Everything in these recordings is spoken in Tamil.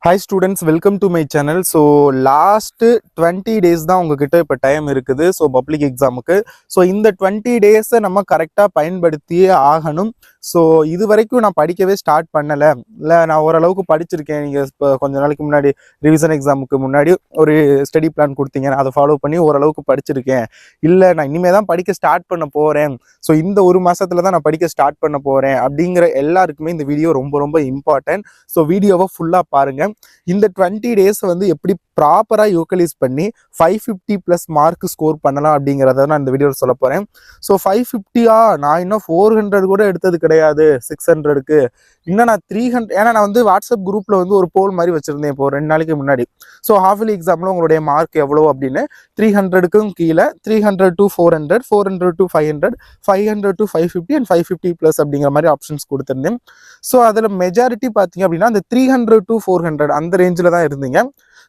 Hi students, welcome to my channel. So last 20 days தான் உங்ககிட்ட இப்போ டைம் இருக்குது. ஸோ பப்ளிக் எக்ஸாமுக்கு. ஸோ இந்த 20 டேஸை நம்ம கரெக்டாக பயன்படுத்தியே ஆகணும். ஸோ இது வரைக்கும் நான் படிக்கவே ஸ்டார்ட் பண்ணலை. இல்லை நான் ஓரளவுக்கு படிச்சிருக்கேன். நீங்கள் இப்போ கொஞ்ச நாளைக்கு முன்னாடி ரிவிஷன் எக்ஸாமுக்கு முன்னாடி ஒரு ஸ்டடி பிளான் கொடுத்தீங்க, நான் அதை ஃபாலோ பண்ணி ஓரளவுக்கு படிச்சிருக்கேன். இல்லை நான் இனிமேல் தான் படிக்க ஸ்டார்ட் பண்ண போகிறேன், ஸோ இந்த ஒரு மாதத்துல தான் நான் படிக்க ஸ்டார்ட் பண்ண போகிறேன் அப்படிங்கிற எல்லாருக்குமே இந்த வீடியோ ரொம்ப ரொம்ப இம்பார்ட்டன்ட். ஸோ வீடியோவை ஃபுல்லாக பாருங்கள். இந்த 20 டேஸ் வந்து எப்படி ப்ராப்பரா யூட்டிலைஸ் பண்ணி 550+ மார்க் ஸ்கோர் பண்ணலாம் அப்படிங்கிறத நான் இந்த வீடியோவில் சொல்ல போறேன். ஸோ 550 நான் இன்னும் 400 கூட எடுத்தது கிடையாது. 600க்கு இன்னும் நான் 300, ஏன்னா நான் வந்து வாட்ஸ்அப் குரூப்ல வந்து ஒரு போல் மாதிரி வச்சிருந்தேன் இப்போ 2 நாளைக்கு முன்னாடி. ஸோ ஹாஃப்லி எக்ஸாம்ல உங்களுடைய மார்க் எவ்வளோ அப்படின்னு 300க்கும் கீழே 300 to 400, 400 to 500, 500 to 550 and 550+ அப்படிங்கிற மாதிரி ஆப்ஷன்ஸ் கொடுத்துருந்தேன். ஸோ அதில் மெஜாரிட்டி பார்த்தீங்க அப்படின்னா அந்த 300 to 400 அந்த ரேஞ்சில் தான் இருந்தீங்க.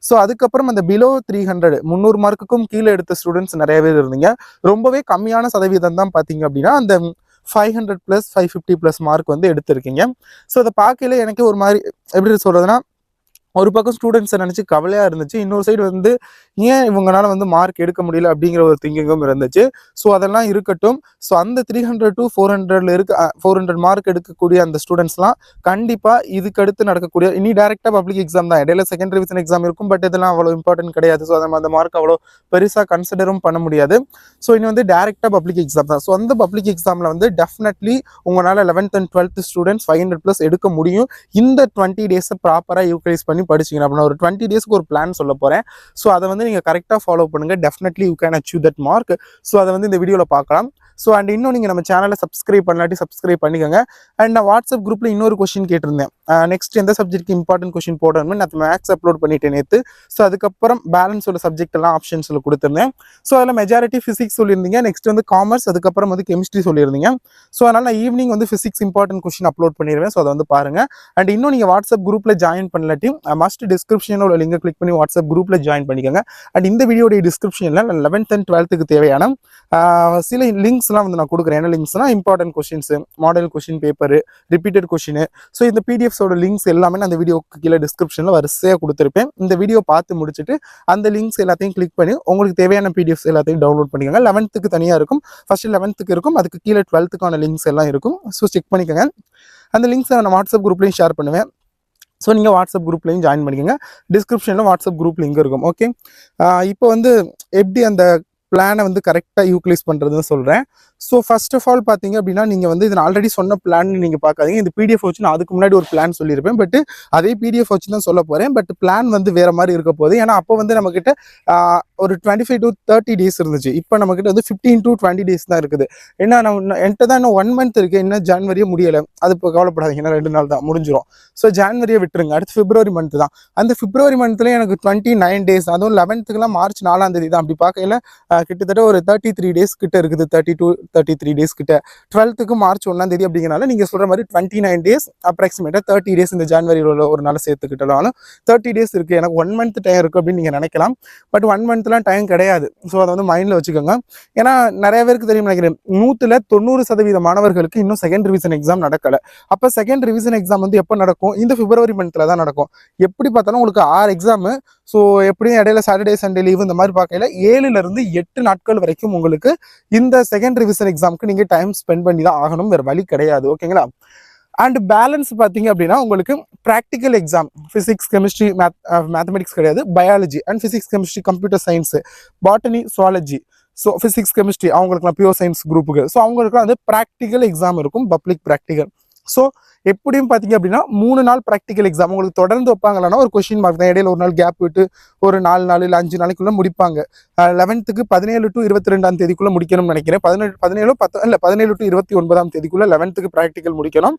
ஸோ அதுக்கப்புறம் அந்த பிலோ 300 300 மார்க்குக்கும் கீழே எடுத்த ஸ்டூடெண்ட்ஸ் நிறைய பேர் இருந்தீங்க. ரொம்பவே கம்மியான சதவீதம் தான் பார்த்தீங்க அப்படின்னா அந்த 500+, 550+ மார்க் வந்து எடுத்திருக்கீங்க. ஸோ அதை பார்க்கல எனக்கு ஒரு மாதிரி எப்படி சொல்றதுன்னா, ஒரு பக்கம் ஸ்டூடெண்ட்ஸை நினச்சி கவலையாக இருந்துச்சு, இன்னொரு சைடு வந்து ஏன் இவங்களால வந்து மார்க் எடுக்க முடியல அப்படிங்கிற ஒரு திங்கிங்கும் இருந்துச்சு. ஸோ அதெல்லாம் இருக்கட்டும். ஸோ அந்த 300 to 400 400 மார்க் எடுக்கக்கூடிய அந்த ஸ்டூடெண்ட்ஸ்லாம் கண்டிப்பாக இதுக்கு அடுத்து நடக்கக்கூடிய இனி டேரெக்டாக பப்ளிக் எக்ஸாம் தான். இடையில செகண்ட் ரிவிஷன் எக்ஸாம் இருக்கும், பட் இதெல்லாம் அவ்வளோ இம்பார்ட்டன்ட் கிடையாது. ஸோ அந்த மார்க் அவ்வளோ பெருசாக கன்சிடரும் பண்ண முடியாது. ஸோ இனி வந்து டேரெக்டாக பப்ளிக் எக்ஸாம் தான். ஸோ அந்த பப்ளிக் எக்ஸாமில் வந்து டெஃபினெட்லி உங்களால் 11th and 12th ஸ்டூடெண்ட்ஸ் 500+ எடுக்க முடியும். இந்த 20 டேஸை ப்ராப்பராக யூட்டிலைஸ் பண்ணி படிச்சிங்கன்னா அப்படின்னா ஒரு 20 டேஸ்க்கு ஒரு பிளான் சொல்ல போகிறேன். ஸோ அதை வந்து நீங்கள் கரெக்டாக ஃபாலோ பண்ணுங்கள். Definitely you can achieve that mark. So அதை வந்து இந்த வீடியோவில் பார்க்கலாம். ஸோ அண்ட் இன்னும் நீங்கள் நம்ம சேனலை சப்ஸ்கிரைப் பண்ணலாட்டி சப்ஸ்கிரைப் பண்ணிக்கோங்க. அண்ட் நான் வாட்ஸ்அப் குரூப்பில் இன்னொரு கொஸ்டின் கேட்டிருந்தேன், நெக்ஸ்ட் எந்த சப்ஜெக்ட்க்கு இம்பார்ட்டன்ட் கொஸ்டின் போடணும்னு. நான் மேக்ஸ் அப்லோட் பண்ணிட்டேன் நேற்று. ஸோ அதுக்கப்புறம் பேலன்ஸ் உள்ள சப்ஜெக்ட் எல்லாம் ஆப்ஷன்ஸில் கொடுத்துருந்தேன். ஸோ அதில் மெஜாரிட்டி ஃபிசிக்ஸ் சொல்லியிருந்தீங்க, நெக்ஸ்ட் வந்து காமர்ஸ், அதுக்கப்புறம் வந்து கெமிஸ்ட்ரி சொல்லியிருந்தீங்க. ஸோ அதனால் நான் ஈவினிங் வந்து ஃபிசிக்ஸ் இம்பார்ட்டன்ட் கொஸ்டின் அப்லோட் பண்ணிடுவேன். ஸோ அதை வந்து பாருங்கள். அண்ட் இன்னும் நீங்கள் வாட்ஸ்அப் குரூப்பில் ஜாயின் பண்ணலாட்டி மஸ்ட் டிஸ்கிரிப்ஷனில் உள்ள லிங்கை கிளிக் பண்ணி வாட்ஸ்அப் குரூப்பில் ஜாயின் பண்ணிக்கோங்க. அண்ட் இந்த வீடியோடைய டிஸ்கிரிப்ஷனில் 11th and 12th தேவையான சில லிங்க்ஸ்லாம் வந்து நான் கொடுக்குறேன். என்ன லிங்க்ஸ்னா, important questions, model question paper, repeated question. So இந்த பிடிஎஃப்ஸோட லிங்க்ஸ் எல்லாமே நான் அந்த வீடியோக்கு கீழே டிஸ்கிரிப்ஷனில் வரிசையாக கொடுத்துருப்பேன். இந்த வீடியோ பார்த்து முடிச்சுட்டு அந்த லிங்க்ஸ் எல்லாத்தையும் கிளிக் பண்ணி உங்களுக்கு தேவையான பிடிஎஃப்ஸ் எல்லாத்தையும் டவுன்லோட் பண்ணிக்கோங்க. 11th தனியாக இருக்கும், ஃபர்ஸ்ட் 11th இருக்கும், அதுக்கு கீழே 12th லிங்க்ஸ் எல்லாம் இருக்கும். ஸோ செக் பண்ணிக்கோங்க. அந்த லிங்க்ஸை நான் வாட்ஸ்அப் குரூப்லையும் ஷேர் பண்ணுவேன். ஸோ நீங்கள் வாட்ஸ்அப் குரூப்லையும் ஜாயின் பண்ணிக்கோங்க. டிஸ்கிரிப்ஷனில் வாட்ஸ்அப் குரூப் லிங்க் இருக்கும். ஓகே, இப்போ வந்து எப்படி அந்த பிளானை வந்து கரெக்டாக யூட்டிலைஸ் பண்ணுறதுன்னு சொல்கிறேன். ஸோ ஃபர்ஸ்ட் ஆஃப் ஆல் பார்த்தீங்க அப்படின்னா, நீங்கள் வந்து இதை ஆல்ரெடி சொன்ன பிளான் நீங்கள் பார்க்காதீங்க. இந்த பிடிஎஃப் வச்சு நான் அதுக்கு முன்னாடி ஒரு பிளான் சொல்லியிருப்பேன், பட் அதே பிடிஎஃப் வச்சு தான் சொல்ல போகிறேன். பட் பிளான் வந்து வேறு மாதிரி இருக்க போகுது. ஏன்னா அப்போ வந்து நம்மக்கிட்ட ஒரு 25 to 30 டேஸ் இருந்துச்சு. இப்போ நம்மக்கிட்ட வந்து 15 to 20 டேஸ் தான் இருக்குது. ஏன்னா என்கிட்ட தான் இன்னும் 1 month இருக்குது, இன்னும் ஜான்வரியே முடியலை. அது இப்போ கவலைப்படாதீங்க, ஏன்னா 2 நாள் தான் முடிஞ்சிடும். ஸோ ஜான்வரியை விட்டுருங்க, அடுத்து பிப்ரவரி மந்த் தான். அந்த பிப்ரவரி மந்த்லேயே எனக்கு 29 டேஸ், அதுவும் 11th மார்ச் 4ஆம் தேதி தான். அப்படி பார்க்கையில் கிட்டத்தட்ட ஒரு 33 டேஸ் கிட்ட இருக்குது, 32-33 டேஸ் கிட்ட. 12th மார்ச் 1ஆம் தேதி அப்படிங்கிறனால நீங்கள் சொல்கிற மாதிரி 29 டேஸ் அப்ராக்சிமேட்டாக 30 டேஸ் இந்த ஜான்வரியில் ஒரு நாள் சேர்த்துக்கிட்டாலும் 30 டேஸ் இருக்குது. எனக்கு 1 month டைம் இருக்குது அப்படின்னு நீங்கள் நினைக்கலாம், பட் 1 monthலாம் டைம் கிடையாது. ஸோ அதை வந்து மைண்டில் வச்சுக்கோங்க. ஏன்னா நிறைய பேருக்கு தெரியும் நினைக்கிறேன், 100ல் 90% மாணவர்களுக்கு இன்னும் செகண்ட் ரிவிஷன் எக்ஸாம் நடக்கலை. அப்போ செகண்ட் ரிவிஷன் எக்ஸாம் வந்து எப்போ நடக்கும்? இந்த பிப்ரவரி மந்த்தில் தான் நடக்கும். எப்படி பார்த்தாலும் உங்களுக்கு 6 எக்ஸாமு. ஸோ எப்படியும் இடையில சாட்டர்டே சண்டே லீவு இந்த மாதிரி பார்க்கல 7லேருந்து 8 நாட்கள் வரைக்கும் உங்களுக்கு இந்த செகண்ட் ரிவிஷன் எக்ஸாமுக்கு நீங்கள் டைம் ஸ்பெண்ட் பண்ணி தான் ஆகணும், வேறு வழி கிடையாது. ஓகேங்களா? அண்ட் பேலன்ஸ் பார்த்தீங்க அப்படின்னா, உங்களுக்கு practical exam physics, chemistry, mathematics கிடையாது, biology and physics, chemistry, computer science, botany, zoology. So physics, chemistry அவங்களுக்குலாம் பியூர் சயின்ஸ் குரூப்புக்கு. ஸோ அவங்களுக்குலாம் வந்து ப்ராக்டிக்கல் எக்ஸாம் இருக்கும், பப்ளிக் ப்ராக்டிக்கல். ஸோ எப்படியும் பார்த்தீங்க அப்படின்னா 3 நாள் ப்ராக்டிக்கல் எக்ஸாம் உங்களுக்கு தொடர்ந்து வைப்பாங்களான்னா ஒரு கொஸ்டின் மார்க் தான். இடையில ஒரு நாள் கேப் விட்டு ஒரு 4 நாள் இல்லை 5 நாளைக்குள்ள முடிப்பாங்க. 11th 17 to 22ஆம் தேதிக்குள்ள முடிக்கணும்னு நினைக்கிறேன். 17 to 29ஆம் தேதிக்குள்ள 11th ப்ராக்டிக்கல் முடிக்கணும்.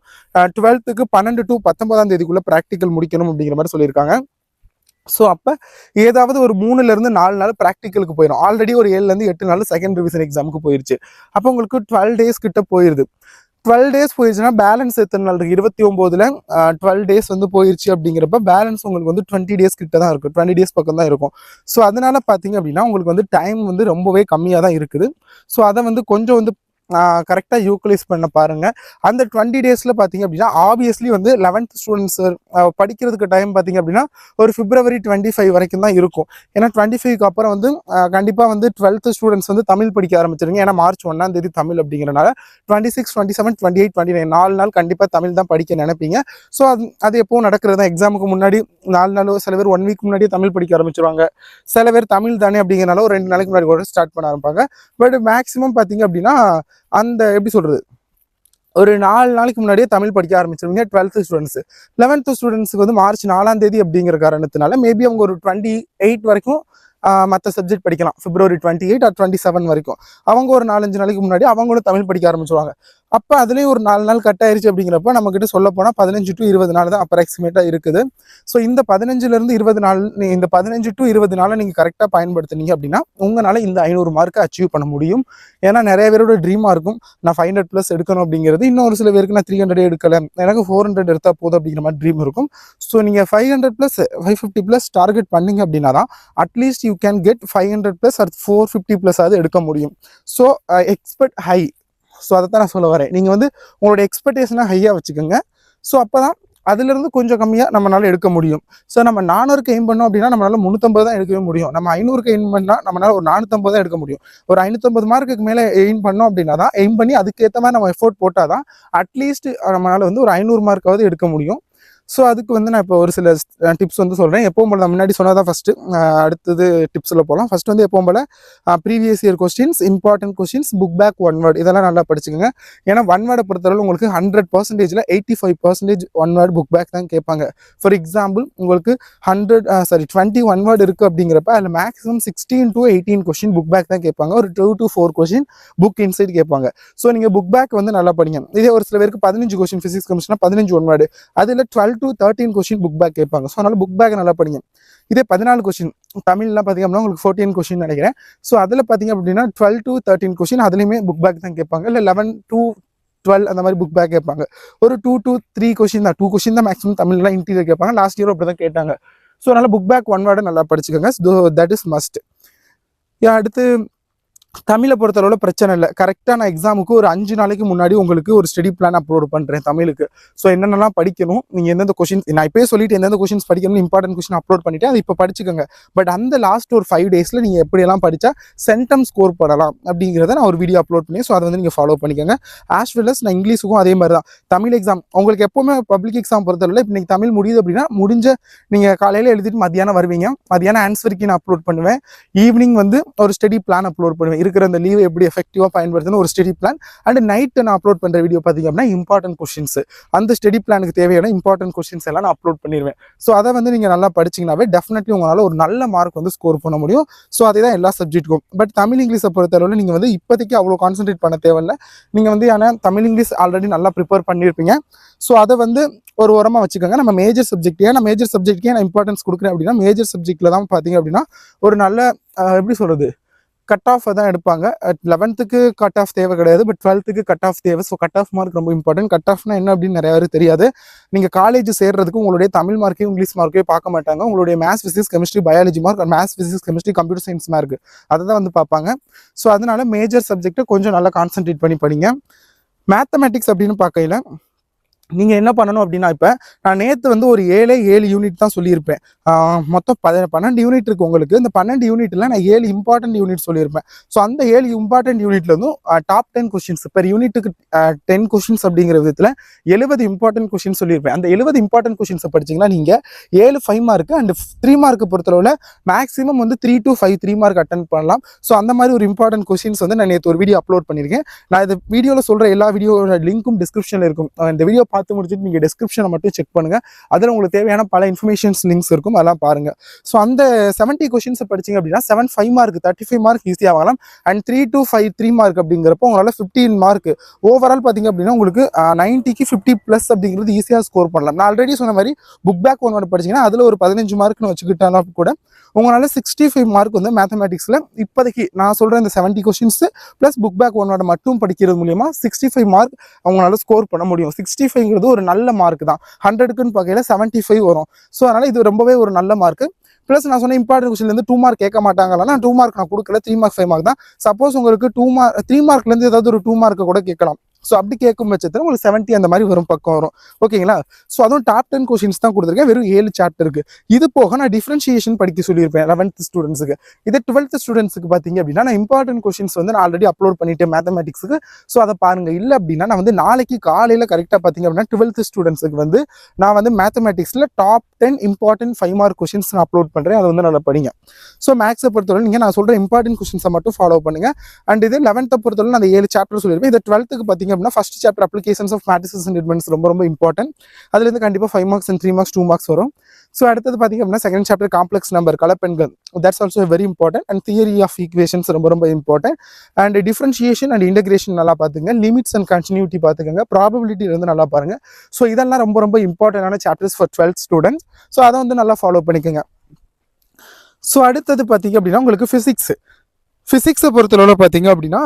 12th 12 to 19ஆம் தேதிக்குள்ள ப்ராக்டிக்கல் முடிக்கணும் அப்படிங்கிற மாதிரி சொல்லியிருக்காங்க. ஸோ அப்போ ஏதாவது ஒரு 3லேருந்து 4 நாள் ப்ராக்டிக்கலுக்கு போயிடும். ஆல்ரெடி ஒரு 7லேருந்து 8 நாள் செகண்ட் ரிவிஷன் எக்ஸாமுக்கு போயிடுச்சு. அப்போ உங்களுக்கு 12 டேஸ் கிட்ட போயிடுது. 12 டேஸ் போயிடுச்சுன்னா பேலன்ஸ் எத்தனை நாள் இருக்குது? 29ல் 12 டேஸ் வந்து போயிடுச்சு அப்படிங்கிறப்ப பேலன்ஸ் உங்களுக்கு வந்து 20 டேஸ் கிட்ட தான் இருக்கும், 20 டேஸ் பக்கம் தான் இருக்கும். ஸோ அதனால பார்த்தீங்க அப்படின்னா உங்களுக்கு வந்து டைம் வந்து ரொம்பவே கம்மியாக தான் இருக்குது. ஸோ அதை வந்து கொஞ்சம் வந்து கரெக்டாக யூட்டிலைஸ் பண்ண பாருங்கள். அந்த 20 டேஸில் பார்த்தீங்க அப்படின்னா ஆப்வியஸ்லி வந்து 11th ஸ்டூடெண்ட்ஸ் படிக்கிறதுக்கு டைம் பார்த்தீங்க அப்படின்னா ஒரு February 25 வரைக்கும் தான் இருக்கும். ஏன்னா 25க்கு அப்புறம் வந்து கண்டிப்பாக வந்து 12th ஸ்டூடெண்ட்ஸ் வந்து தமிழ் படிக்க ஆரம்பிச்சிருங்க. ஏன்னா March 1ஆம் தேதி தமிழ் அப்படிங்கிறனால 26, 27, 28, 29 4 நாள் கண்டிப்பாக தமிழ் தான் படிக்க நினைப்பீங்க. ஸோ அது எப்போவும் நடக்கிறது தான். எக்ஸாமுக்கு முன்னாடி 4 நாளோ சில பேர் 1 வீக் முன்னாடியே தமிழ் படிக்க ஆரம்பிச்சிருவாங்க. சில பேர் தமிழ் தானே அப்படிங்கிறனால ஒரு 2 நாளைக்கு முன்னாடி கூட ஸ்டார்ட் பண்ண ஆரம்பிப்பாங்க. பட் மேக்ஸிமம் பார்த்தீங்க அப்படின்னா அந்த எப்படி சொல்கிறது, ஒரு 4 நாளைக்கு முன்னாடியே தமிழ் படிக்க ஆரம்பிச்சிருவீங்க 12th ஸ்டூடெண்ட்ஸ். 11th ஸ்டூடெண்ட்ஸுக்கு வந்து March 4ஆம் தேதி அப்படிங்கிற காரணத்தினால மேபி அவங்க ஒரு 28 வரைக்கும் மற்ற சப்ஜெக்ட் படிக்கலாம். February 28 or 27 வரைக்கும் அவங்க ஒரு 4-5 நாளைக்கு முன்னாடி அவங்களும் தமிழ் படிக்க ஆரம்பிச்சிருவாங்க. அப்போ அதுலேயும் ஒரு 4 நாள் கட் ஆயிருச்சு அப்படிங்கிறப்ப நம்மக்கிட்ட சொல்ல போனால் 15 to 20 நாள் தான் அப்ராக்சிமேட்டாக இருக்குது. ஸோ இந்த 15லேருந்து 20 நாள், இந்த 15 to 20 நாளை நீங்கள் கரெக்டாக பயன்படுத்துனீங்க அப்படின்னா உங்களால் இந்த 500 மார்க்கை அச்சீவ் பண்ண முடியும். ஏன்னா நிறைய பேரோட ட்ரீமாக இருக்கும் நான் 500+ எடுக்கணும் அப்படிங்கிறது. இன்னொரு சில பேருக்கு நான் 300 எடுக்கலை, எனக்கு 400 எடுத்தால் போதும் அப்படிங்கிற மாதிரி ட்ரீம் இருக்கும். ஸோ நீங்கள் 500+, 550+ டார்கெட் பண்ணிங்க அப்படின்னா தான் at least you can get 500+ or 450+ ஆகுது எடுக்க முடியும். So expect high. ஸோ அதை தான் நான் சொல்ல வரேன். நீங்கள் வந்து உங்களோட எக்ஸ்பெக்டேஷனை ஹையாக வச்சுக்கோங்க. ஸோ அப்போ தான் அதுலேருந்து கொஞ்சம் கம்மியாக நம்மளால் எடுக்க முடியும். ஸோ நம்ம 400க்கு எய்ம் பண்ணோம் அப்படின்னா நம்மளால் 350 தான் எடுக்கவே முடியும். நம்ம 500க்கு எய்ம் பண்ணால் நம்மளால் ஒரு 450 தான் எடுக்க முடியும். ஒரு 550 மார்க்குக்கு மேலே எய்ம் பண்ணோம் அப்படின்னா தான், எய்ம் பண்ணி அதுக்கேற்ற மாதிரி நம்ம எஃபோர்ட் போட்டால் தான் அட்லீஸ்ட் நம்மளால் வந்து ஒரு 500 மார்க்காவது எடுக்க முடியும். ஸோ அதுக்கு வந்து நான் இப்போ ஒரு சில டிப்ஸ் வந்து சொல்கிறேன். எப்பவும் போல் நான் முன்னாடி சொன்னதான் ஃபஸ்ட்டு, அடுத்தது டிப்ஸில் போகலாம். ஃபஸ்ட் வந்து எப்பவும் போல் previous year questions, important questions, book back, one word இதெல்லாம் நல்லா படிச்சுக்கோங்க. ஏன்னா ஒன் வேர்டை பொறுத்தவரை உங்களுக்கு 100%ல் 85% ஒன் வேர்டு புக் பேக் தான் கேட்பாங்க. ஃபார் எக்ஸாம்பிள் உங்களுக்கு 20 ஒன் வேர்டு இருக்குது அப்படிங்கிறப்ப அதில் maximum 16 to 18 question book back தான் கேட்பாங்க. ஒரு 2 to 4 கொஸ்டின் புக் இன்சைட் கேட்பாங்க. ஸோ நீங்கள் புக் பேக் வந்து நல்லா படிங்க. இதே ஒரு சில பேருக்கு 15 கொஸ்டின் ஃபிசிக்ஸ் கெமிஸ்ட்ரினா 15 ஒன் வேர்டு, அதில் 12 to 13 கொஸ்டின் புக் பேக் கேட்பாங்க. ஸோ அதனால புக் பேக் நல்லா படிங்க. இதே 14 கொஸ்டின் தமிழ்லாம் பார்த்தீங்க அப்படின்னா உங்களுக்கு 14 கொஸ்டின் நினைக்கிறேன். ஸோ அதில் பார்த்தீங்க அப்படின்னா 12 to 13 கொஸ்டின் அதுலேயுமே புக் பேக் தான் கேட்பாங்க. இல்லை 11 to 12 அந்த மாதிரி புக் பேக் கேட்பாங்க. ஒரு 2 to 3 கொஸ்டின் தான், 2 கொஸ்டின் தான் மேக்ஸிமம் தமிழ்லாம் இன்டீரியர் கேட்பாங்க. லாஸ்ட் இயர் அப்படி தான் கேட்டாங்க. ஸோ அதனால புக் பேக் ஒன் வேர்டை நல்லா படிச்சுக்கோங்க. That is must. அடுத்து தமிழை பொறுத்தளவில் பிரச்சனை இல்லை. கரெக்டாக நான் எக்ஸாமுக்கு ஒரு 5 நாளைக்கு முன்னாடி உங்களுக்கு ஒரு ஸ்டடி பிளான் அப்லோட் பண்ணுறேன் தமிழுக்கு. ஸோ என்னென்னலாம் படிக்கணும், நீங்கள் எந்தெந்த கொஸ்டின் நான் இப்போயே சொல்லிட்டு எந்தெந்த கொஸ்டின்ஸ் படிக்கணும் இம்பார்ட்டன்ட் கொஸ்டின் அப்லோட் பண்ணிவிட்டு அதை இப்போ படிச்சுக்கோங்க. பட் அந்த லாஸ்ட் ஒரு 5 டேஸில் நீங்கள் எப்படியெல்லாம் படித்தா சென்டம் ஸ்கோர் பண்ணலாம் அப்படிங்கிறத நான் ஒரு வீடியோ அப்லோட் பண்ணி ஸோ அதை வந்து நீங்கள் ஃபாலோ பண்ணிக்கோங்க. ஆஸ் வெல் அஸ் நான் இங்கிலீஷுக்கும் அதே மாதிரி தான். தமிழ் எக்ஸாம் உங்களுக்கு எப்போவுமே பப்ளிக் எக்ஸாம் பொறுத்தளவில் இப்போ நீங்கள் தமிழ் முடியுது அப்படின்னா முடிஞ்ச நீங்கள் காலையில் எழுதிட்டு மதியானம் வருவீங்க. மதியானம் ஆன்சருக்கு நான் அப்லோட் பண்ணுவேன். ஈவினிங் வந்து ஒரு ஸ்டடி பிளான் அப்லோட் பண்ணுவேன். இருக்கிற அந்த லீவ் எப்படி எஃபெக்டிவாக பயன்படுத்தணும் ஒரு ஸ்டடி பிளான். அண்ட் நைட்டு நான் அப்லோட் பண்ணுற வீடியோ பார்த்தீங்க அப்படின்னா இம்பார்ட்டன்ட் கொஸ்டின்ஸ், அந்த ஸ்டடி பிளானுக்கு தேவையான இம்பார்ட்டன்ட் கொஸ்டின்ஸ் எல்லாம் நான் அப்லோட் பண்ணிடுவேன். ஸோ அதை வந்து நீங்கள் நல்லா படிச்சிங்கனாவே டெஃபினெட்லி உங்களால் ஒரு நல்ல மார்க் வந்து ஸ்கோர் பண்ண முடியும். ஸோ அதே தான் எல்லா சப்ஜெக்ட்டுக்கும். பட் தமிழ் இங்கிலீஷை பொறுத்தளவில் நீங்கள் வந்து இப்போதைக்கு அவ்வளோ கான்சன்ட்ரேட் பண்ண தேவையில்லை. நீங்கள் வந்து ஆனால் தமிழ் இங்கிலீஷ் ஆல்ரெடி நல்லா ப்ரிப்பேர் பண்ணியிருப்பீங்க. ஸோ அதை வந்து ஒரு உரமாக வச்சுக்கோங்க. நம்ம மேஜர் சப்ஜெக்ட் நான் மேஜர் சப்ஜெக்ட்கே நான் இம்பார்ட்டன்ஸ் கொடுக்குறேன் அப்படின்னா மேஜர் சப்ஜெக்ட்டில் தான் பார்த்தீங்க அப்படின்னா ஒரு நல்ல எப்படி சொல்கிறது கட் ஆஃப் தான் எடுப்பாங்க. 11th கட் ஆஃப் தேவை கிடையாது, பட் 12th கட் ஆஃப் தேவை. ஸோ கட் ஆஃப் மார்க் ரொம்ப இம்பார்ட்டன்ட். கட் ஆஃப்னா என்ன அப்படின்னு நிறைய பேருக்கு தெரியாது. நீங்கள் காலேஜ் சேர்றதுக்கு உங்களுடைய தமிழ் மார்க்கையும் இங்கிலீஷ் மார்க்கையும் பார்க்க மாட்டாங்க. உங்களுடைய maths, physics, chemistry, biology mark, maths, physics, chemistry, computer science mark அதை தான் வந்து பார்ப்பாங்க. ஸோ அதனால மேஜர் சப்ஜெக்ட்டை கொஞ்சம் நல்லா கான்சன்ட்ரேட் பண்ணி படிங்க. மேத்தமெட்டிக்ஸ் அப்படின்னு பார்க்கையில் நீங்கள் என்ன பண்ணணும் அப்படின்னா இப்போ நான் நேற்று வந்து ஒரு 7 யூனிட் தான் சொல்லியிருப்பேன். மொத்தம் 12 யூனிட் இருக்குது உங்களுக்கு. இந்த 12 யூனிட்டில் நான் 7 இம்பார்ட்டன்ட் யூனிட் சொல்லியிருப்பேன். ஸோ அந்த 7 இம்பார்ட்டன்ட் யூனிட்ல வந்து டாப் 10 கொஸ்டின்ஸ் பெர் யூனிட்டுக்கு 10 கொஸ்டின்ஸ் அப்படிங்கிற விதத்தில் 70 இம்பார்ட்டன்ட் கொஸ்டின் சொல்லியிருப்பேன். அந்த 70 இம்பார்ட்டன்ட் கொஸ்டின்ஸை படிச்சிங்கன்னா நீங்கள் 7 5 மார்க்கு அண்ட் 3 மார்க்கு பொறுத்தளவில் மேக்ஸிமம் வந்து 3 to 5 3 மார்க் அட்டன் பண்ணலாம். ஸோ அந்த மாதிரி ஒரு இம்பார்ட்டன்ட் கொஸ்டின்ஸ் வந்து நான் நேற்று ஒரு வீடியோ அப்லோட் பண்ணியிருக்கேன். நான் இந்த வீடியோவில் சொல்கிற எல்லா வீடியோட லிங்க்கும் டிஸ்கிரிப்ஷனில் இருக்கும். இந்த வீடியோ பார்த்து முடிச்சுட்டு நீங்கள் டிஸ்கிரிப்ஷனை மட்டும் செக் பண்ணுங்கள். அதில் உங்களுக்கு தேவையான பல இன்ஃபர்மேஷன்ஸ் லிங்க்ஸ் இருக்கும், அதெல்லாம் பாருங்கள். ஸோ அந்த 70 கொஸ்டின்ஸை படிச்சிங்க அப்படின்னா 7 5 மார்க் 35 மார்க் ஈஸியாக வாங்கலாம். அண்ட் 3 to 5 3 மார்க் அப்படிங்கிறப்போ உங்களால் 15 மார்க் ஓவரால் பார்த்தீங்க அப்படின்னா உங்களுக்கு 90க்கு 50+ அப்படிங்கிறது ஈஸியாக ஸ்கோர் பண்ணலாம். நான் ஆல்ரெடி சொன்ன மாதிரி புக் பேக் ஒன் வேர்டு படிச்சிங்கன்னா அதில் ஒரு 15 மார்க்னு வச்சுக்கிட்டாலும் கூட உங்களால் 65 மார்க் வந்து மேத்தமெட்டிக்ஸில் இப்போதைக்கு நான் சொல்கிற இந்த 70 questions plus book back one word மட்டும் படிக்கிறது மூலியமா 65 மார்க் அவங்களால ஸ்கோர் பண்ண முடியும். 65ங்கிறது ஒரு நல்ல மார்க் தான். 100க்குன்னு பார்க்கையில் 75 வரும். ஸோ அதனால் இது ரொம்பவே ஒரு நல்ல மார்க்கு. ப்ளஸ் நான் சொன்ன இம்பார்ட்டன்ட் கொஸ்டின்லேருந்து 2 மார்க் கேட்க மாட்டாங்களா, 2 மார்க் நான் கொடுக்கல, 3 மார்க் 5 மார்க் தான். சப்போஸ் உங்களுக்கு 3 மார்க்லேருந்து ஏதாவது ஒரு 2 மார்க்கு கூட கேட்கலாம். ஸோ அப்படி கேட்கும் பட்சத்தில் உங்களுக்கு 70 அந்த மாதிரி வரும் பக்கம் வரும். ஓகேங்களா? ஸோ அதுவும் டாப் 10 கொஸ்டின்ஸ் தான் கொடுத்துருக்கேன். வெறும் 7 சாப்டருக்கு. இது போக நான் டிஃபரன்ஷியேஷன் படிக்க சொல்லியிருப்பேன் 11th ஸ்டூடெண்ட்ஸுக்கு. இதே 12th ஸ்டூடெண்ட்ஸுக்கு பார்த்தீங்க அப்படின்னா நான் இம்பார்ட்டன்ட் கொஸ்டின்ஸ் வந்து நான் ஆல்ரெடி அப்லோட் பண்ணிட்டேன் மேத்தமெட்டிக்ஸுக்கு. ஸோ அதை பாருங்க. இல்லை அப்படின்னா நான் வந்து நாளைக்கு காலையில் கரெக்டாக பார்த்தீங்க அப்படின்னா 12th ஸ்டூடெண்ட்ஸுக்கு வந்து நான் வந்து மேத்தமெட்டிக்ஸில் டாப் 10 இம்பார்ட்டன்ட் 5 மார்க் கொஸ்டின்ஸ் நான் அப்லோட் பண்ணுறேன். அதை வந்து நல்லா படிங்க. ஸோ மேக்ஸை பொறுத்தவரை நீங்கள் நான் சொல்கிற இம்பார்ட்டன்ட் கொஸ்டின்ஸை மட்டும் ஃபாலோ பண்ணுங்க. அண்ட் இது 11th பொறுத்தவரை நான் அந்த 7 சாப்டர் சொல்லியிருப்பேன். இது 12th பார்த்தீங்க அப்படின்னா first chapter applications of matrices and elements ரொம்ப ரொம்ப இம்பார்ட்டன்ட். அதுலேருந்து கண்டிப்பாக 5 மார்க்ஸ் அண்ட் 3 மார்க்ஸ் 2 மார்க்ஸ் வரும். ஸோ அடுத்தது பார்த்தீங்க அப்படின்னா செகண்ட் சாப்டர் காம்ப்ளெக்ஸ் நம்பர் கலப்பெண்கள், that's also very important. And theory of equations ரொம்ப ரொம்ப important. And differentiation and integration நல்லா பார்த்துங்க. லிமிட்ஸ் அண்ட் கண்டினியூட்டி பார்த்துக்கங்க. ப்ராபபிலிட்டி வந்து நல்லா பாருங்க. ஸோ இதெல்லாம் ரொம்ப ரொம்ப இம்பார்ட்டன்டான chapters for 12th students. So அதை வந்து நல்லா ஃபாலோ பண்ணிக்கோங்க. ஸோ அடுத்தது பார்த்தீங்க அப்படின்னா உங்களுக்கு ஃபிசிக்ஸை பொறுத்தளவில் பார்த்தீங்க அப்படின்னா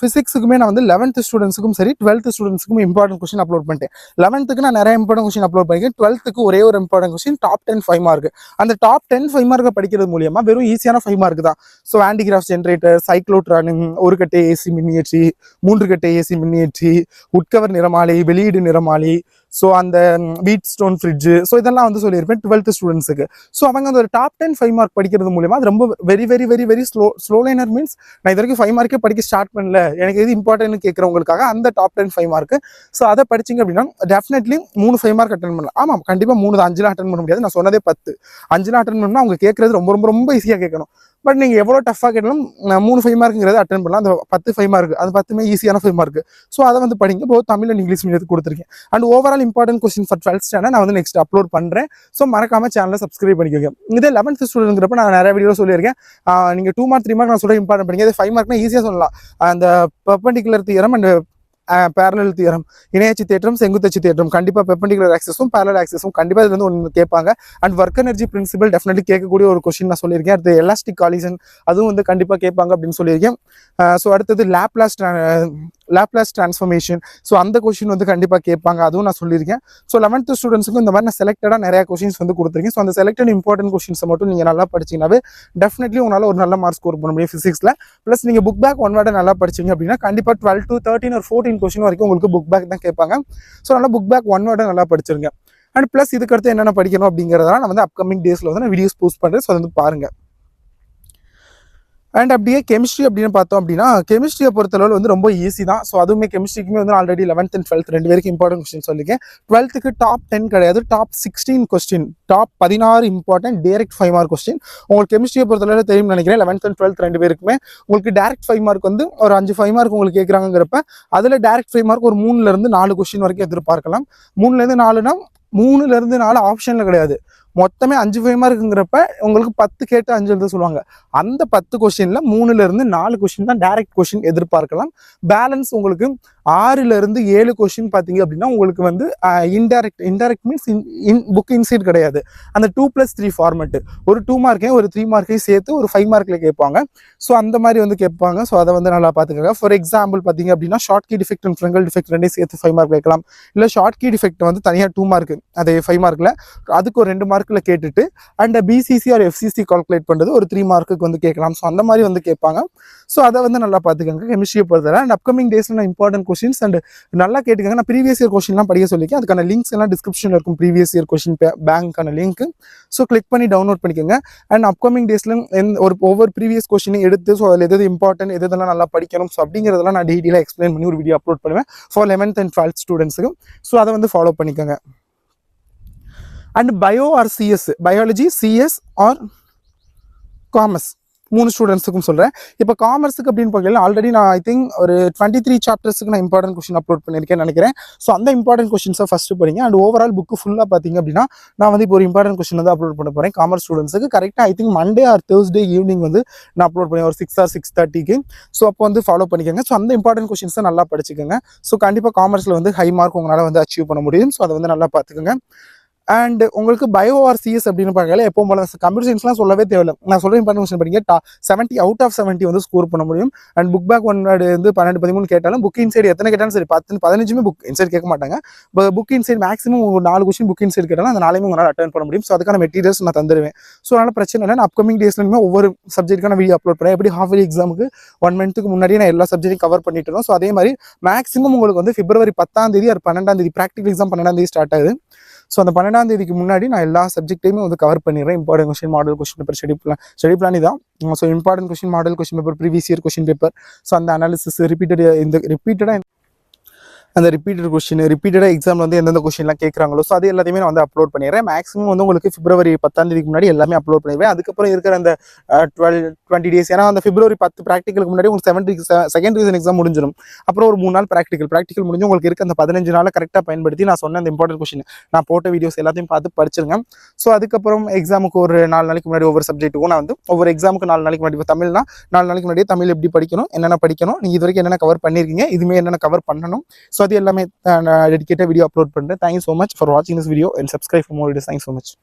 ஃபிசிக்ஸுக்குமே நான் வந்து 11th ஸ்டூடெண்ட்ஸுக்கும் சரி 12th ஸ்டூடெண்ட்ஸுக்கும் இம்பார்ட்டன்ட் கொஸ்டின் அப்லோட் பண்ணிட்டேன். 11th நான் நிறைய இம்பார்ட்டன்ட் கொஸ்டின் அப்லோட் பண்ணிருக்கேன். 12th ஒரே ஒரு இம்பார்ட்டன்ட் கொஸ்டின் டாப் 10 5 மார்க். அந்த டாப் 10 5 மார்க்கை படிக்கிறது மூலியமா வெறும் ஈஸியான 5 மார்க் தான். ஸோ ஆன்டிகிராஃப் ஜென்ரேட்டர், சைக்ளோட்ரானிங், ஒரு கட்டை ஏசி மின்னியற்றி, 3 கட்டை ஏசி மின்னியற்றி, உட்கவர் நிறமாலை, வெளியீடு நிறமாலை, ஸோ அந்த வீட் ஸ்டோன் ஃப்ரிட்ஜு, ஸோ இதெல்லாம் வந்து சொல்லியிருப்பேன் 12th ஸ்டூடெண்ட்ஸுக்கு. ஸோ அவங்க அந்த ஒரு டாப் 10 5 மார்க் படிக்கிறது மூலியமா அது ரொம்ப very very very very slow liner means நான் இது வரைக்கும் 5 மார்க்கே படிக்க ஸ்டார்ட் பண்ணல, எனக்கு எது இம்பார்ட்டன்ட்னு கேட்குறவங்களுக்காக அந்த டாப் 10 5 மார்க். ஸோ அதை படிச்சிங்க அப்படின்னா டெஃபினெட்லி 3 5 மார்க் அட்டன் பண்ணலாம். ஆமாம், கண்டிப்பாக 3 தான், 5 அட்டன் பண்ண முடியாது. நான் சொன்னதே 10. 5 அட்டன் பண்ணணும்னா அவங்க கேட்கறது ரொம்ப ரொம்ப ரொம்ப ஈஸியாக கேட்கணும். பட் நீங்கள் எவ்வளோ டஃபாக கேட்டாலும் 3 5 மார்க்குங்கிறது அட்டன் பண்ணலாம். அந்த 10 5 மார்க், அது 10மே ஈஸியான 5 மார்க். ஸோ அதை வந்து படிங்க. போத் தமிழ் அண்ட் இங்கிலீஷ் மீடியத்துக்கு கொடுத்துருக்கேன். And overall important question for 12th standard நான் வந்து நெக்ஸ்ட் அப்லோட் பண்ணுறேன். ஸோ மறக்காம சேனலை சப்ஸ்கிரைப் பண்ணிக்கோங்க. இதே 11th ஸ்டூடெண்ட்ங்கிறப்ப நான் நிறைய வீடியோ சொல்லியிருக்கேன். நீங்கள் 2 மார்க் 3 மார்க் நான் சொல்ல இம்பார்ட்டன்ட் படிங்க. இது 5 மார்க்னா ஈஸியாக சொல்லலாம். அந்த perpendicular theorem and parallel theorem, இணையச்சு தேற்றம், செங்குத்தச்சு தேற்றம், கண்டிப்பாக பெர்பெண்டிகுலர் ஆக்சஸும் பேரலல் ஆக்சஸும் கண்டிப்பாக இதுல இருந்து ஒன்று கேட்பாங்க. And work energy principle definitely கேட்கக்கூடிய ஒரு கொஸ்டின் நான் சொல்லியிருக்கேன். அடுத்து எலாஸ்டிக் காலிசன் அதுவும் வந்து கண்டிப்பாக கேட்பாங்க அப்படின்னு சொல்லியிருக்கேன். ஸோ அடுத்தது லாப்லாஸ் டிரான்ஸ்ஃபர்மேஷன், ஸோ அந்த கொஸ்டின் வந்து கண்டிப்பாக கேட்பாங்க, அதுவும் நான் சொல்லியிருக்கேன். ஸோ 11th ஸ்டூடெண்ட்ஸுக்கும் இந்த மாதிரி நான் செலக்டடாக நிறைய கொஸ்டின்ஸ் வந்து கொடுத்துருக்கேன். ஸோ அந்த செலக்டட் இம்பார்ட்டன்ட் கொஸ்டின்ஸை மட்டும் நீங்கள் நல்லா படிச்சிங்கனாவே டெஃபினெட்லி உங்களால் ஒரு நல்ல மார்க் ஸ்கோர் பண்ண முடியும் ஃபிசிக்ஸில். ப்ளஸ் நீங்கள் புக் பேக் 1 வேர்டை நல்லா படிச்சிங்க அப்படின்னா கண்டிப்பாக 12 to 13 or 14 கொஸ்டின் வரைக்கும் உங்களுக்கு புக் பேக் தான் கேட்பாங்க. ஸோ நல்லா புக் பேக் 1 வேர்டை நல்லா படிச்சிருங்க. அண்ட் ப்ளஸ் இதுக்கடுத்து என்னென்ன படிக்கணும் அப்படிங்கிறதெல்லாம் நான் வந்து அப்கமிங் டேஸில் வந்து நான் வீடியோஸ் போஸ்ட் பண்ணுறேன். ஸோ அதை வந்து பாருங்கள். அண்ட் அப்படியே கெமிஸ்ட்ரி அப்படின்னு பார்த்தோம் அப்படின்னா கெமிஸ்ட்ரியை பொறுத்தளவு வந்து ரொம்ப ஈஸி தான். ஸோ அதுவுமே கெமிஸ்ட்ரிக்குமே வந்து ஆல்ரெடி 11th and 12th 2 பேருக்கு இம்பார்ட்டன்ட் கொஸ்டின் சொல்லியிருக்கேன். 12th டாப் 10 கிடையாது, top 16 question, top 16 important direct 5 mark question. உங்களுக்கு கெமிஸ்ட்ரியை பொறுத்தளவு தெரியும் நினைக்கிறேன். 11th and 12th 2 பேருக்குமே உங்களுக்கு டேரக்ட் 5 மார்க் வந்து ஒரு 5 5 மார்க் உங்களுக்கு கேட்குறாங்கிறப்ப அதில் டேரக்ட் 5 மார்க் ஒரு 3லேருந்து 4 கொஸ்டின் வரைக்கும் எதிர்பார்க்கலாம். 3லேருந்து 4னா 3லேருந்து 4 ஆப்ஷனில் கிடையாது, மொத்தமே 5 5 மார்க்குங்கிறப்ப உங்களுக்கு 10 கேட்டு 5 எழுத சொல்லுவாங்க. அந்த 10 கொஸ்டின்ல 3லேருந்து 4 கொஸ்டின் தான் டைரக்ட் கொஸ்டின் எதிர்பார்க்கலாம். பேலன்ஸ் உங்களுக்கு 6லேருந்து 7 கொஸ்டின் பார்த்தீங்க அப்படின்னா உங்களுக்கு வந்து இன்டைரக்ட் மீன்ஸ் புக் இன்சைட் கிடையாது. அந்த 2+3 ஃபார்மெட் ஒரு 2 மார்க்கையும் ஒரு 3 மார்க்கையும் சேர்த்து ஒரு 5 மார்க்கில் கேட்பாங்க. ஸோ அந்த மாதிரி வந்து கேட்பாங்க. ஸோ அதை வந்து நல்லா பார்த்துக்கோங்க. ஃபார் எக்ஸாம்பிள் பார்த்தீங்க அப்படின்னா Schottky defect and Frenkel defect ரெண்டையும் சேர்த்து 5 மார்க் கேட்கலாம். இல்லை ஷார்ட் கீ டிஃபெக்ட் வந்து தனியாக 2 மார்க், அதே 5 மார்க்கில் அதுக்கு ஒரு 2 மார்க்கில் கேட்டுட்டு and BCC or FCC calculate பண்ணுறது ஒரு 3 மார்க்குக்கு வந்து கேட்கலாம். ஸோ அந்த மாதிரி வந்து கேட்பாங்க. ஸோ அதை வந்து நல்லா பார்த்துக்கோங்க கெமிஸ்ட்ரியை பொறுத்தவரை. அண்ட் அப்கமிங் டேஸில் நான் இம்பார்ட்டன்ட் கொஸ்டின்ஸ் அண்ட் நல்லா கேட்டுக்கோங்க. நான் ப்ரீவியஸ் இயர் கொஸ்டின்லாம் படிக்க சொல்லியிருக்கேன். அதுக்கான லிங்க்ஸ் எல்லாம் டிஸ்கிரிப்ஷனில் இருக்கும். ப்ரீவியஸ் இயர் கொஸ்டின் பேங்க்கான லிங்க். ஸோ கிளிக் பண்ணி டவுன்லோட் பண்ணிக்கோங்க. அண்ட் அப்கமிங் டேஸில் ஒவ்வொரு ப்ரீவியஸ் கொஸ்டினையும் எடுத்து ஸோ அதில் எது இம்பார்ட்டன்ட் எதெல்லாம் நல்லா படிக்கணும் ஸோ அப்படிங்கிறதெல்லாம் நான் டீட்டெயிலாக எக்ஸ்பிளைன் பண்ணி ஒரு வீடியோ அப்லோட் பண்ணுவேன் ஃபார் 11th and 12th ஸ்டூடெண்ட்ஸுக்கு. ஸோ அதை வந்து ஃபாலோ பண்ணிக்கோங்க. And bio or CS, biology, CS or commerce 3 ஸ்டூடெண்ட்ஸுக்கும் சொல்கிறேன். இப்போ காமர்ஸுக்கு அப்படின்னு பார்க்கல ஆல்ரெடி நான் ஐ திங்க் ஒரு 23 சாப்டர்ஸுக்கு நான் இம்பார்ட்டன்ட் கொஸ்டின் அப்லோட் பண்ணியிருக்கேன்னு நினைக்கிறேன். ஸோ அந்த இம்பார்ட்டன்ட் கொஸ்டின்ஸை ஃபஸ்ட்டு படிங்க. அண்ட் ஓவரால் புக்கு ஃபுல்லாக பார்த்தீங்க அப்படின்னா நான் வந்து இப்போ ஒரு இம்பார்ட்டன்ட் கொஸ்டின் வந்து அப்லோட் பண்ண போகிறேன் காமர்ஸ் ஸ்டூடெண்ட்ஸுக்கு. கரெக்டாக I think Monday R Thursday evening வந்து நான் அப்லோட் பண்ணேன் ஒரு 6 or 6:30க்கு. ஸோ அப்போ வந்து ஃபாலோ பண்ணிக்கோங்க. ஸோ அந்த இம்பார்ட்டன்ட் கொஸ்டின்ஸை நல்லா படிச்சுக்கோங்க. ஸோ கண்டிப்பாக காமர்ஸில் வந்து ஹை மார்க் உங்களால் வந்து அச்சீவ் பண்ண முடியும். ஸோ அதை வந்து நல்லா பார்த்துக்கோங்க. அண்ட் உங்களுக்கு பயோ ஆர் சிஎஸ் அப்படின்னு பார்க்கல எப்போ போல கம்ப்யூட்டர் சயின்ஸ்லாம் சொல்லவே தேவையில்லை. நான் சொல்ற இன்ஃபர்மேஷன் படிங்க 70 அவுட் ஆஃப் 70 வந்து ஸ்கோர் பண்ண முடியும். அண்ட் புக் பேக் 1 வேர்டு வந்து 12 13 கேட்டாலும் புக் இன்சைடு எத்தனை கேட்டாலும் சரி 10 15 புக் இன்சைடு கேட்க மாட்டாங்க. புக் இன்சைடு மேக்ஸிமம் ஒரு 4 கொஸ்டின் புக் இன்சைடு கேட்டாலும் அந்த 4 உங்களால் அட்டன் பண்ண முடியும். ஸோ அதுக்கான மெட்டீரியல்ஸ் நான் தந்துடுவேன். ஸோ அதனால பிரச்சனை இல்லை. நான் அப்கமிங் டேஸ்லையுமே ஒவ்வொரு சப்ஜெக்ட்டுக்கான வீடியோ அப்லோட் பண்ணேன். எப்படி ஹாஃப் இயர்லி எக்ஸாமுக்கு 1 மந்த்துக்கு முன்னாடியே நான் எல்லா சப்ஜெக்ட்டையும் கவர் பண்ணிட்டு இருந்தோம். ஸோ அதே மாதிரி மேக்ஸிமம் உங்களுக்கு வந்து பிப்ரவரி 10ஆம் தேதி அது 12ஆம் தேதி ப்ராக்டிகல் எக்ஸாம் 12ஆம் தேதி ஸ்டார்ட் ஆகுது. ஸோ அந்த 12ஆம் தேதிக்கு முன்னாடி நான் எல்லா சப்ஜெக்ட்டையுமே வந்து கவர் பண்ணிடுறேன். Important question, model question paper, study plan இதான். So important question, model question paper, previous year question paper, so அந்த அனாலிசிஸ் ரிப்பீட்டடாக அந்த ரிப்பீட்டடாக எக்ஸாமில் வந்து எந்தெந்த கொஸ்டின்லாம் கேட்குறாங்களோ ஸோ அது எல்லாத்தையுமே நான் வந்து அப்லோட் பண்ணிடுறேன். மேக்ஸிமம் வந்து உங்களுக்கு பிப்ரவரி 10ஆம் தேதிக்கு முன்னாடி எல்லாமே அப்லோட் பண்ணிடுவேன். அதுக்கப்புறம் இருக்கிற அந்த 20 டேஸ், ஏன்னா அந்த பிப்ரவரி 10 ப்ராக்டிகலுக்கு முன்னாடி உங்களுக்கு செகண்ட் ரீசன் எக்ஸாம் முடிஞ்சிடும். அப்புறம் ஒரு 3 நாள் ப்ராக்டிகல் முடிஞ்சு உங்களுக்கு இருக்க அந்த 15 நாளை கரெக்டாக பயன்படுத்தி நான் சொன்ன அந்த இம்பார்ட்டன்ட் கொஸ்டின் நான் போட்ட வீடியோஸ் எல்லாத்தையும் பார்த்து படிச்சிருங்க. ஸோ அதுக்கப்புறம் எக்ஸாமுக்கு ஒரு 4 நாளைக்கு முன்னாடி ஒவ்வொரு சப்ஜெக்ட்டுக்கும் நான் வந்து ஒவ்வொரு எக்ஸாமுக்கு 4 நாளைக்கு முன்னாடி தமிழ்னா 4 நாளைக்கு முன்னாடி தமிழ் எப்படி படிக்கணும், என்னென்ன படிக்கணும், நீங்கள் இது வரைக்கும் என்னென்ன கவர் பண்ணியிருக்கீங்க, இதுமே என்னென்ன கவர் பண்ணணும், ஸோ அது எல்லாமே நான் டெடிகேட்டாக வீடியோ அப்லோட் பண்ணுறேன். தேங்க்யூ ஸோ மச் ஃபார் வாட்சிங் this video and subscribe for more videos. Thank you so much.